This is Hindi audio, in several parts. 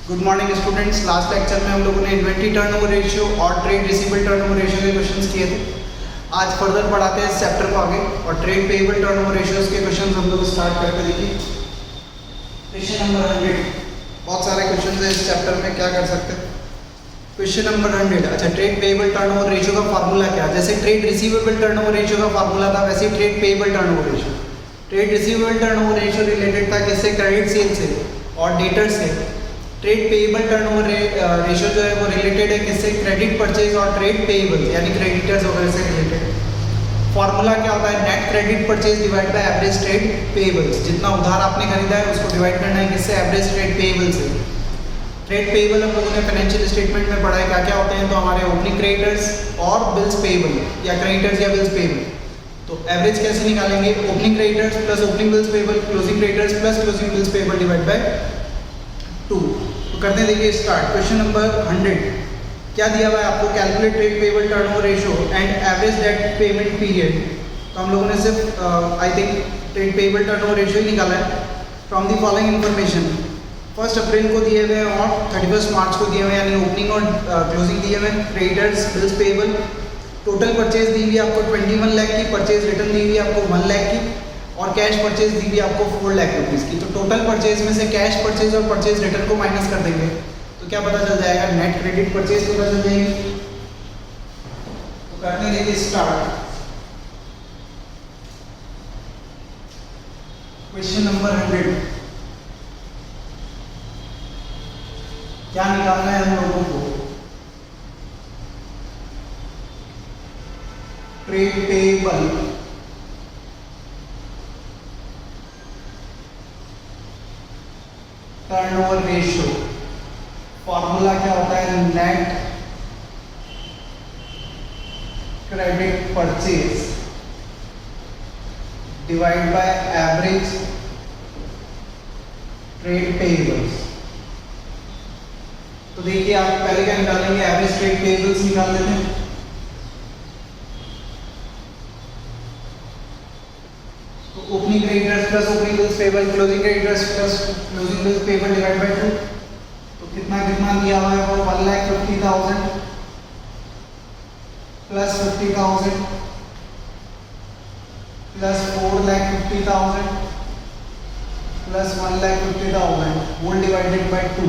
Good morning students. Last lecture में हम लोगों ने इन्वेंट्री टर्नओवर रेशियो और ट्रेड रिसीवेबल टर्नओवर रेशियो के क्वेश्चंस किए थे। आज फर्दर बढ़ाते हैं इस चैप्टर को आगे और ट्रेड पेएबल टर्नओवर रेशियोज के क्वेश्चंस हम लोग स्टार्ट करके देखिए। Question number 100। बहुत सारे क्वेश्चंस हैं इस चैप्टर में, क्या कर सकते हैं। Question number 100। अच्छा, ट्रेड पेएबल टर्नओवर रेशियो का फार्मूला क्या है? जैसे ट्रेड रिसीवेबल टर्नओवर रेशियो का फार्मूला था, वैसे trade payable turnover ratio. Trade receivable turnover ratio related था किससे? क्रेडिट सेल से और डेटर से। ट्रेड पेएबल टर्नओवर रेशियो जो है वो रिलेटेड है किससे? क्रेडिट परचेज और ट्रेड पेएबल यानी क्रेडिटर्स वगैरह से रिलेटेड। फॉर्मूला क्या होता है? Net credit purchase divide by average trade payables. जितना उधार आपने खरीदा है उसको डिवाइड करना है किससे? एवरेज ट्रेड पेएबल से। ट्रेड पेएबल हम लोगों ने फाइनेंशियल स्टेटमेंट में पढ़ा है क्या क्या होते हैं। तो हमारे ओपनिंग क्रेडिटर्स और बिल्स पेएबल या क्रेडिटर्स या बिल्स पेएबल। तो एवरेज कैसे निकालेंगे? Opening creditors plus opening bills payable, closing creditors plus closing bills payable divide by 2। तो करते हैं, देखिए स्टार्ट। क्वेश्चन नंबर 100 क्या दिया हुआ है आपको? Calculate trade payable turnover ratio and average debt payment period. तो हम लोगों ने सिर्फ I think trade payable turnover ratio ही निकाला है। फ्रॉम दी फॉलोइंग इन्फॉर्मेशन, 1 अप्रैल को दिए हुए और 31 मार्च को दिए हुए, यानी ओपनिंग और क्लोजिंग दिए हुए। Creditors, bills payable, total purchase दी हुई आपको 21 लाख की, परचेज रिटर्न दी हुई आपको 1 लाख की और कैश परचेज दी हुई आपको 4 लाख रुपीज़ की। तो टोटल परचेज में से कैश परचेज और परचेज रिटर्न को माइनस कर देंगे तो क्या पता चल जाएगा? नेट क्रेडिट परचेज पता चल जाएगी। तो करने देखिए स्टार्ट। क्वेश्चन नंबर 100 क्या निकालना है हम लोगों को? Trade payable turnover ratio. Formula क्या होता है? Net credit purchase divide by average trade payables. तो देखिए आप पहले क्या निकालेंगे? एवरेज ट्रेड पेएबल्स निकाल लेते हैं। तो opening creditors plus opening bills payable, closing creditors plus closing bills payable divide by 2। तो कितना कितना दिया हुआ है वो? 1,50,000 plus 50,000 plus 4,50,000 plus 1,50,000 whole divided by 2।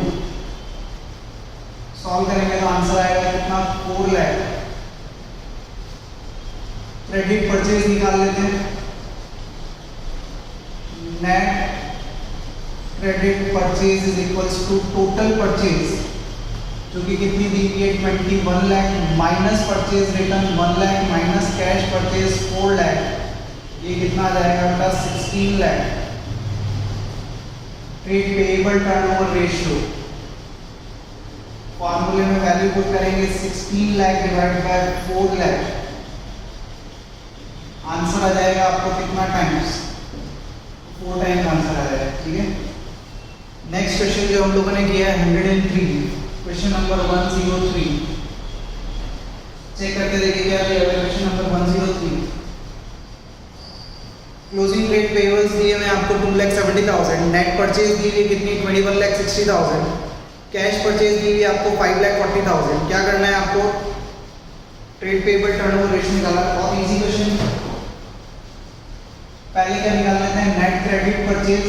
Solve करेंगे तो आंसर आएगा कितना? 4 लाख। क्रेडिट परचेज निकाल लेते हैं। Net credit purchase is equals to total purchase जो कि कितनी दी गई है? 21 lakh minus purchase return 1 lakh minus cash purchase 4 lakh, ये कितना आ जाएगा? Plus 16 lakh. Trade payable turnover ratio फॉर्मूले में वैल्यू पुट करेंगे 16 lakh divide by 4 lakh. Answer आ जाएगा आपको कितना? टाइम्स 4 टाइम्स आंसर आ जाएगा। ठीक है, नेक्स्ट क्वेश्चन जो हम लोगों ने किया है 103, क्वेश्चन नंबर 103। चेक करके देखिए क्या दिया है। Question number 103, closing trade payables दिए हुए आपको 2,70,000, नेट परचेज दी हुई कितनी? 21,60,000, कैश परचेज दी हुई आपको 5,40,000। क्या करना है आपको? ट्रेड पेएबल टर्नओवर रेशियो निकालना। बहुत इजी क्वेश्चन। पहले क्या निकाल लेते हैं? Net credit purchase.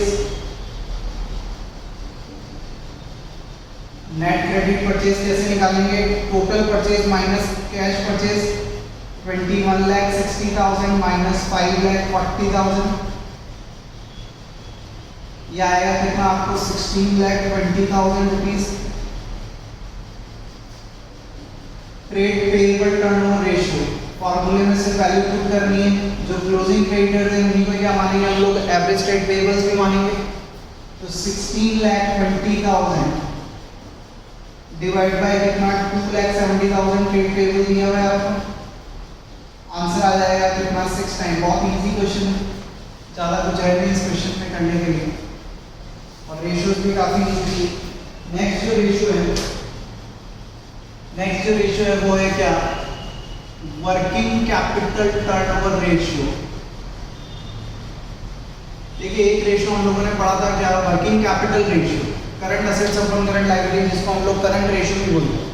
Net credit purchase कैसे निकालेंगे? Total purchase minus cash purchase 21,60,000 minus 5,40,000, यह आएगा कितना आपको? 16,20,000 rupees. Trade payable turnover ratio फॉर्मूले में से वैल्यू पुट करनी है। जो क्लोजिंग क्रेडिटर्स हैं उन्हीं को क्या मानेंगे हम लोग? एवरेज ट्रेड पेएबल्स भी मानेंगे। तो 16,20,000 डिवाइड बाय कितना? 2,70,000 ट्रेड पेएबल दिया हुआ है आपको। आंसर आ जाएगा कितना? 6 टाइम। बहुत इजी क्वेश्चन है, ज़्यादा कुछ है नहीं इस क्वेश्चन में करने के लिए और रेशियोज भी काफ़ी इजी है। नेक्स्ट जो रेशियो है वो है क्या? Working capital turnover ratio. देखिए एक रेशियो हम लोगों ने पढ़ा था क्या, working capital ratio. Current assets upon current liability, जिसको हम लोग करंट रेशियो भी बोलते हैं,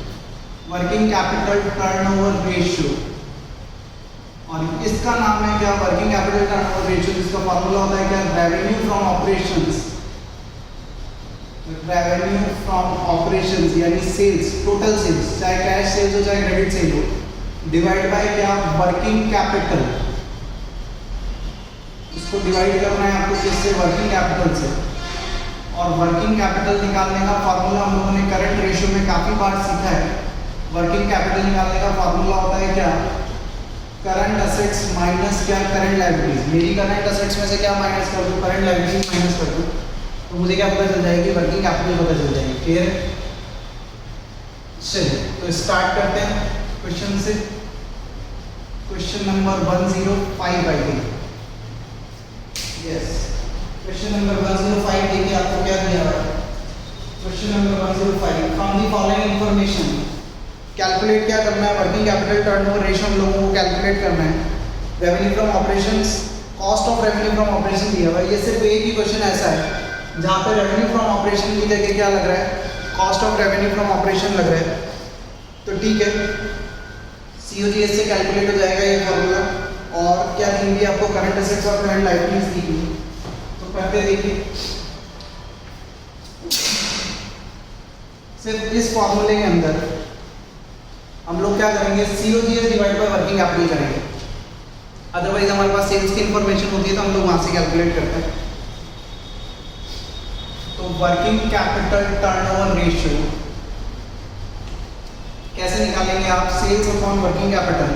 वर्किंग कैपिटल टर्नओवर रेशियो। और इसका नाम है क्या, वर्किंग कैपिटल टर्नओवर रेशियो, जिसका फॉर्मूला होता है क्या, revenue from operations, revenue from operations यानी सेल्स, टोटल सेल्स, चाहे कैश सेल्स हो चाहे क्रेडिट सेल हो, डिवाइड बाय क्या, वर्किंग कैपिटल। इसको डिवाइड करना है आपको किससे, वर्किंग कैपिटल से। और वर्किंग कैपिटल निकालने का फार्मूला हम लोगों ने करंट रेशियो में काफी बार सीखा है। वर्किंग कैपिटल निकालने का फार्मूला होता है क्या, करंट असेट्स माइनस क्या, करंट लायबिलिटीज। मेरी करंट असेट्स में से क्या माइनस कर दूं, करंट लायबिलिटीज माइनस कर दूं, तो मुझे क्या पता चल जाएगी, वर्किंग कैपिटल पता चल जाएगी। क्लियर है? चलिए तो स्टार्ट करते हैं क्वेश्चन से। Question number 105 I think, yes question number 105 देखिए आपको क्या दिया हुआ है। Question number 105, from the following information, calculate क्या करना है, वर्किंग कैपिटल टर्नओवर रेशियो हम लोगों को कैलकुलेट करना है। Revenue from operations, cost of revenue from operation दिया हुआ है। ये सिर्फ एक ही क्वेश्चन ऐसा है जहाँ पे रेवेन्यू फ्रॉम ऑपरेशन की जगह क्या लग रहा है, cost of revenue from operation लग रहा है। तो ठीक है, COGS से कैलकुलेट हो जाएगा ये फॉर्मूला। और क्या दी हुई आपको, करंट असेट्स और करंट लायबिलिटीज दी हुई। तो करते देखिए, सिर्फ इस फॉर्मूले के अंदर हम लोग क्या करेंगे, COGS divide by working capital करेंगे। अदरवाइज हमारे पास सेल्स की इंफॉर्मेशन होती है तो हम लोग वहां से कैलकुलेट करते हैं। तो वर्किंग कैपिटल टर्नओवर रेशियो कैसे निकालेंगे आप, sales upon working capital.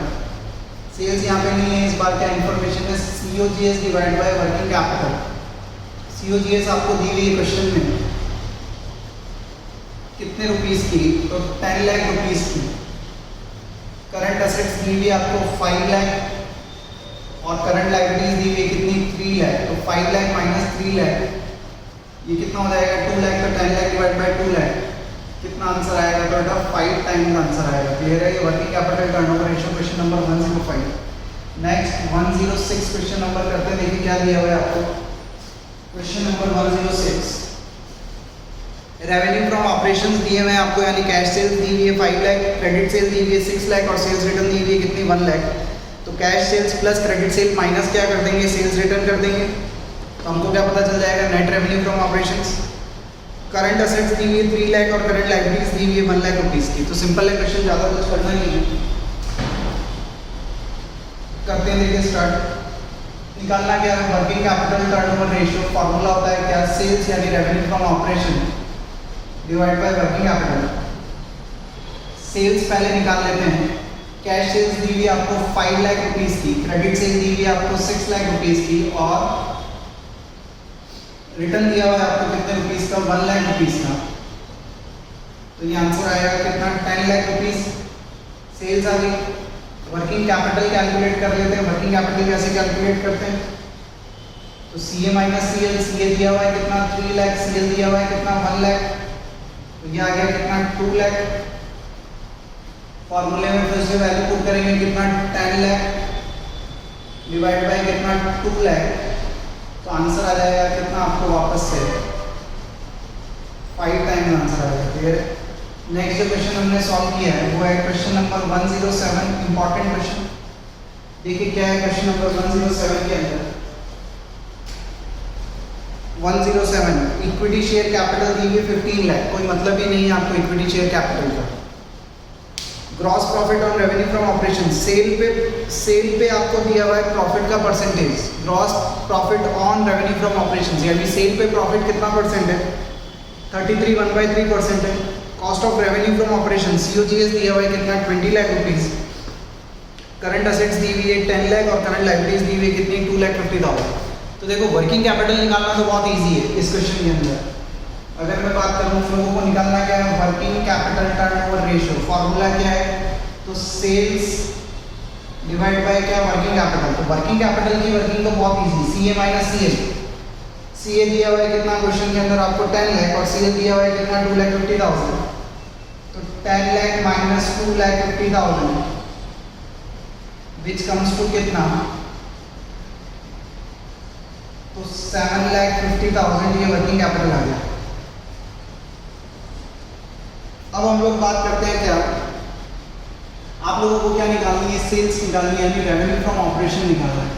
Sales यहाँ पे नहीं है इस बार, क्या इंफॉर्मेशन है, COGS divide by working capital. COGS आपको दी हुई क्वेश्चन में कितने रुपीस की, तो 10 लाख रुपीस की। करंट असेट्स दी हुई आपको 5 लाख और करंट लायबिलिटीज दी हुई कितनी, 3 लाख। तो 5 लाख माइनस 3 लाख, ये कितना हो जाएगा, 2 लाख। तो 10 लाख डिवाइड बाय 2 लाख, कितना आंसर आएगा, तो बेटा 5 टाइम्स आंसर आएगा। क्लियर है? ये working capital turnover ratio question number 105। Next 106 question number करते हैं, देखिए क्या दिया हुआ है आपको। Question number 106, revenue from operations दिए हुए हैं आपको, यानी कैश सेल्स दी हुई है 5 लाख, क्रेडिट सेल दी हुई है 6 लाख और सेल्स रिटर्न दी हुई है कितनी, 1 लाख। तो cash sales plus credit sale minus क्या कर देंगे, सेल्स रिटर्न कर देंगे। तो हमको क्या पता चल जाएगा, net revenue from operations. Current assets दी हुई है 3 लाख और करंट लायबिलिटीज दी हुई है 1 लाख रुपीस की। तो सिंपल है क्वेश्चन, ज़्यादा कुछ करना नहीं है। करते हैं, देखिए स्टार्ट। निकालना क्या है, working capital turnover ratio. Formula होता है क्या, सेल्स यानी revenue from operation divide by working capital. Sales पहले निकाल लेते हैं। कैश सेल्स दी हुई आपको 5 लाख रुपीस की, क्रेडिट सेल दी हुई आपको 6 लाख रुपीस की और रिटर्न दिया हुआ है आपको कितने रुपीस का, 1 लाख रुपीस का। तो ये आंसर आएगा कितना, 10 लाख रुपीस। सेल्स आ गई। वर्किंग कैपिटल कैलकुलेट कर लेते हैं। वर्किंग कैपिटल कैसे कैलकुलेट करते हैं, तो CA माइनस CL। CA दिया हुआ है कितना, 3 लाख। CL दिया हुआ है कितना, 1 लाख। तो ये आ गया कितना, 2 लाख। फॉर्मूले में फिर से वैल्यू पुट करेंगे कितना, 10 लाख डिवाइड बाय कितना, 2 लाख। तो आंसर आ जाएगा कितना आपको, वापस से 5 टाइम आंसर आ जाएगा। क्लियर है? नेक्स्ट जो क्वेश्चन हमने सॉल्व किया है वो है क्वेश्चन नंबर 107, इंपॉर्टेंट क्वेश्चन। देखिए क्या है क्वेश्चन नंबर 107 के अंदर। 107, इक्विटी शेयर कैपिटल दी हुई 15 लाख। कोई मतलब ही नहीं है आपको इक्विटी शेयर कैपिटल का। Gross profit on revenue from operation, sale पे आपको दिया हुआ है प्रॉफिट का percentage. Gross profit on revenue from operation यानी सेल पे प्रॉफिट कितना परसेंट है, 33 1/3% है। Cost of revenue from operation COGS दिया हुआ है कितना, 20 लाख रुपीस। करंट असेट्स दी हुई है 10 लाख और करंट लायबिलिटीज दी हुई है कितनी, 2,50,000। तो देखो वर्किंग कैपिटल निकालना तो बहुत ईजी है इस क्वेश्चन के अंदर। अगर मैं बात करूँ उन लोगों को निकालना क्या है, working capital turnover ratio. Formula क्या है, तो सेल्स डिवाइड बाय क्या, वर्किंग कैपिटल। तो वर्किंग कैपिटल की वर्किंग तो बहुत easy, CA minus CL। CA दिया हुआ है कितना क्वेश्चन के अंदर आपको, 10 लाख और CL दिया हुआ है कितना, 2,50,000। तो 10 lakh minus 2,50,000 which comes to कितना, तो 7,50,000 ये वर्किंग कैपिटल आ गया। अब हम लोग बात करते हैं क्या, आप लोगों को क्या निकालनी है, सेल्स निकालनी है, यानी रेवेन्यू फ्रॉम ऑपरेशन निकालना है।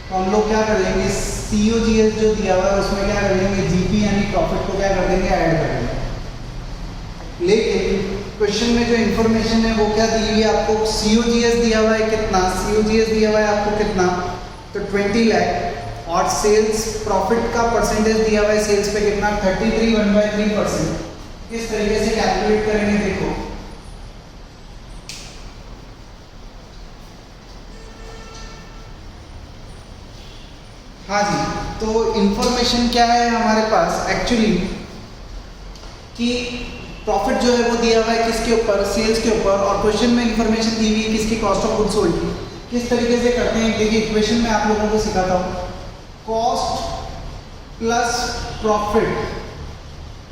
तो हम लोग क्या कर देंगे, COGS जो दिया हुआ है उसमें क्या कर देंगे, GP यानी प्रॉफिट को क्या कर देंगे, ऐड कर देंगे। लेकिन क्वेश्चन में जो इन्फॉर्मेशन है वो क्या दी हुई है आपको, COGS दिया हुआ है कितना, COGS दिया हुआ है आपको कितना, तो 20 लाख, और सेल्स प्रॉफिट का परसेंटेज दिया हुआ है सेल्स पे कितना, 33 1/3%। किस तरीके से कैलकुलेट करेंगे देखो, हाँ जी, तो इंफॉर्मेशन क्या है हमारे पास एक्चुअली कि प्रॉफिट जो है वो दिया हुआ है किसके ऊपर, सेल्स के ऊपर, और क्वेश्चन में इंफॉर्मेशन दी हुई है किसकी, कॉस्ट ऑफ गुड्स सोल्ड की। किस तरीके से करते हैं देखिए, इक्वेशन में आप लोगों को सिखाता हूँ, cost plus profit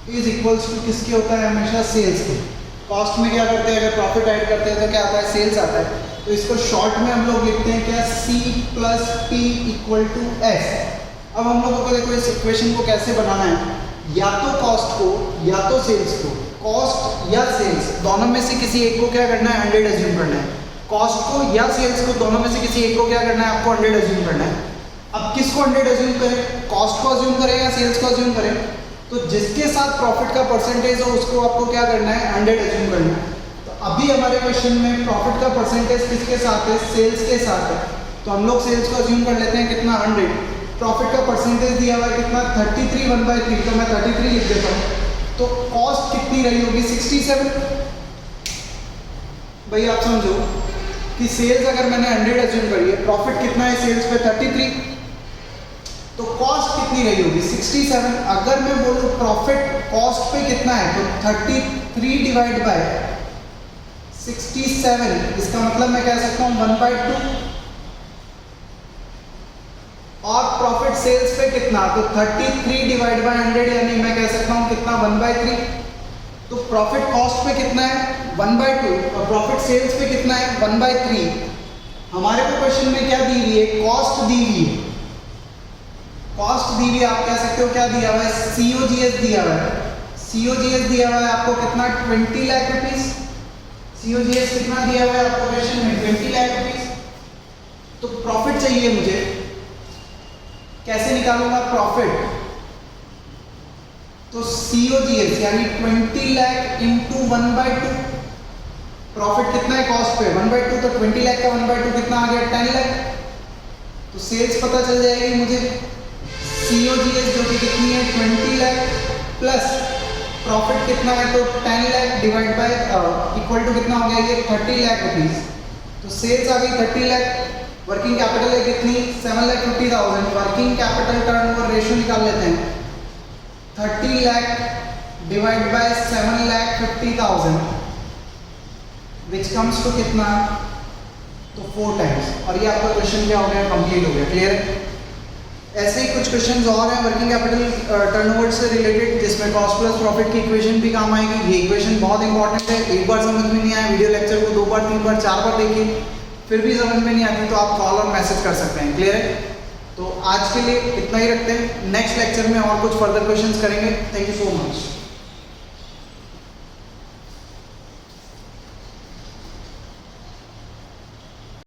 is equals to किसके होता है, हमेशा सेल्स के। कॉस्ट में क्या करते हैं, अगर प्रॉफिट ऐड करते हैं तो क्या आता है, सेल्स आता है। तो इसको शॉर्ट में हम लोग लिखते हैं क्या, C plus P equal to S। अब हम लोगों को देखो इस इक्वेशन को कैसे बनाना है, या तो कॉस्ट को या तो सेल्स को, कॉस्ट या सेल्स दोनों में से किसी एक को क्या करना है, 100 एज्यूम करना है। कॉस्ट को या सेल्स को दोनों में से किसी एक को क्या करना है, आपको 100 एज्यूम करना है। अब किसको 100 एज्यूम करें, कॉस्ट को एज्यूम करें या सेल्स को एज्यूम करें, तो जिसके साथ प्रॉफिट का परसेंटेज हो उसको आपको क्या करना है, 100 एज्यूम करना है। तो अभी हमारे क्वेश्चन में प्रॉफिट का परसेंटेज किसके साथ है, सेल्स के साथ है, तो हम लोग सेल्स को एज्यूम कर लेते हैं कितना, 100। प्रॉफिट का परसेंटेज दिया हुआ है कितना, 33 1/3, तो मैं 33 लिख देता हूँ। तो कॉस्ट कितनी रही होगी, 67। भाई आप समझो कि सेल्स अगर मैंने 100 एज्यूम करी है, प्रॉफिट कितना है सेल्स पे, 33, तो कॉस्ट कितनी रही होगी, 67। अगर मैं बोलूँ प्रॉफिट कॉस्ट पे कितना है, तो 33 डिवाइड बाय 67, इसका मतलब मैं कह सकता हूँ 1/2। और प्रॉफिट सेल्स पे कितना, तो 33 डिवाइड बाय 100, यानी मैं कह सकता हूँ कितना, 1/3। तो प्रॉफिट कॉस्ट पे कितना है, 1/2, और प्रॉफिट सेल्स पे कितना है, 1/3। हमारे को क्वेश्चन में क्या दी हुई है, कॉस्ट दी हुई है, कॉस्ट दी हुई है, आप कह सकते हो क्या दिया हुआ है, COGS दिया हुआ है। COGS दिया हुआ है आपको कितना, 20 लाख रुपीज। COGS कितना दिया हुआ है आपको क्वेश्चन में, 20 लाख रुपीज। तो प्रॉफिट चाहिए मुझे, कैसे निकालूंगा प्रॉफिट, तो COGS यानी 20 लाख इंटू 1/2। प्रॉफिट कितना है कॉस्ट पे, 1/2, तो 20 लाख का 1/2 कितना आ गया, 10 लाख। तो सेल्स पता चल जाएगी मुझे, COGS जो कि कितनी है, 20 लाख, प्लस प्रॉफिट कितना है, तो 10 lakh divide by equal to कितना हो गया, ये 30 लाख रुपीज। तो सेल्स आ गई 30 लाख, वर्किंग कैपिटल है कितनी, 7,50,000। वर्किंग कैपिटल टर्नओवर रेशियो निकाल लेते हैं, 30 lakh divide by 7,50,000 which comes to कितना, तो 4 टाइम्स। और ये आपका क्वेश्चन क्या हो गया, कंप्लीट हो गया। क्लियर। ऐसे ही कुछ क्वेश्चंस और हैं वर्किंग कैपिटल टर्नओवर से रिलेटेड, जिसमें कॉस्ट प्लस प्रॉफिट की इक्वेशन भी काम आएगी। ये इक्वेशन बहुत इंपॉर्टेंट है, एक बार समझ में नहीं आया वीडियो लेक्चर को 2 बार 3 बार 4 बार देखिए, फिर भी समझ में नहीं आती तो आप कॉल और मैसेज कर सकते हैं। क्लियर है। तो आज के लिए इतना ही रखते हैं, नेक्स्ट लेक्चर में और कुछ फर्दर क्वेश्चंस करेंगे। Thank you so much.